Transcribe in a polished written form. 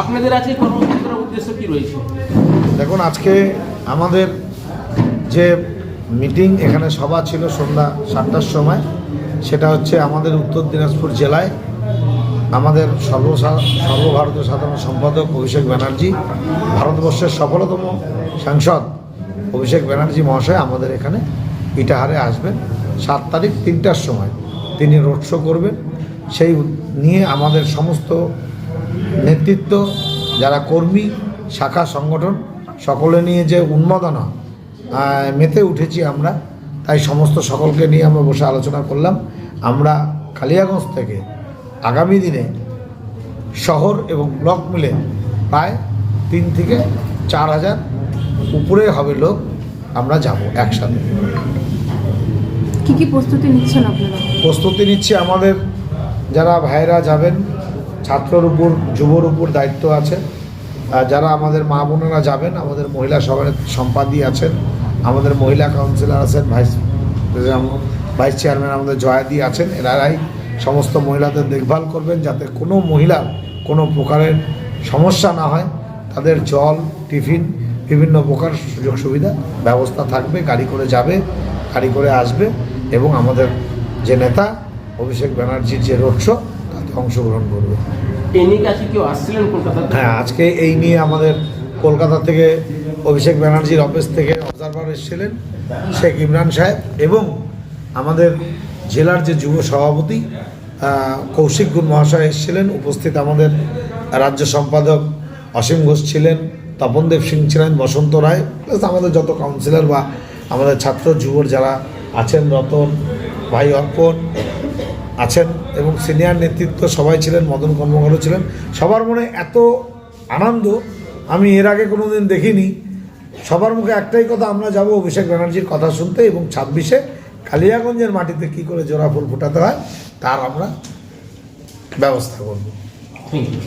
আপনাদের আজকে কর্মসূচির উদ্দেশ্য কি রয়েছে? দেখুন, আজকে আমাদের যে মিটিং, এখানে সভা ছিল সন্ধ্যা 7টার সময়। সেটা হচ্ছে আমাদের উত্তর দিনাজপুর জেলায় আমাদের সর্বভারতীয় সাধারণ সম্পাদক অভিষেক ব্যানার্জি, ভারতবর্ষের সফলতম সাংসদ অভিষেক ব্যানার্জি মহাশয় আমাদের এখানে ইটাহারে আসবেন 7 তারিখ 3টার সময়। তিনি রোড শো করবেন। সেই নিয়ে আমাদের সমস্ত নেতৃত্ব, যারা কর্মী, শাখা সংগঠন, সকলে নিয়ে যে উন্মাদনা মেতে উঠেছি আমরা, তাই সমস্ত সকলকে নিয়ে আমরা বসে আলোচনা করলাম। আমরা কালিয়াগঞ্জ থেকে আগামী দিনে শহর এবং ব্লক মিলে প্রায় 3 থেকে 4 হাজার উপরে হবে লোক, আমরা যাব একসাথে। কি কি প্রস্তুতি নিচ্ছেন আপনারা? প্রস্তুতি নিচ্ছি, আমাদের যারা ভাইরা যাবেন, ছাত্রর উপর, যুবর উপর দায়িত্ব আছে। যারা আমাদের মা বোনেরা যাবেন, আমাদের মহিলা সভার সম্পাদী আছেন, আমাদের মহিলা কাউন্সিলর আছেন, ভাইস চেয়ারম্যান আমাদের জয়াদি আছেন। এরাই সমস্ত মহিলাদের দেখভাল করবেন, যাতে কোনো মহিলার কোনো প্রকারের সমস্যা না হয়। তাদের জল, টিফিন, বিভিন্ন প্রকার সুযোগ সুবিধা ব্যবস্থা থাকবে। গাড়ি করে যাবে, গাড়ি করে আসবে এবং আমাদের যে নেতা অভিষেক ব্যানার্জির যে রোড শো, তাতে অংশগ্রহণ করবে। এই নিয়ে আজকে কেউ আসছিলেন কলকাতা? হ্যাঁ, আজকে এই নিয়ে আমাদের কলকাতা থেকে অভিষেক ব্যানার্জির অফিস থেকে অবজারভার এসেছিলেন শেখ ইমরান সাহেব, এবং আমাদের জেলার যে যুব সভাপতি কৌশিক গুণ মহাশয় এসেছিলেন। উপস্থিত আমাদের রাজ্য সম্পাদক অসীম ঘোষ ছিলেন, তপনদেব সিং ছিলেন, বসন্ত রায়, প্লাস আমাদের যত কাউন্সিলর বা আমাদের ছাত্র যুবর যারা আছেন, রতন ভাই, অর্পণ আছেন এবং সিনিয়র নেতৃত্ব সবাই ছিলেন, মদন কর্মকারও ছিলেন। সবার মনে এত আনন্দ আমি এর আগে কোনো দিন দেখিনি। সবার মুখে একটাই কথা, আমরা যাব অভিষেক ব্যানার্জির কথা শুনতে, এবং 26-এ কালিয়াগঞ্জের মাটিতে কী করে জোড়া ফুল ফোটাতে হয় তার আমরা ব্যবস্থা করব। Thank you.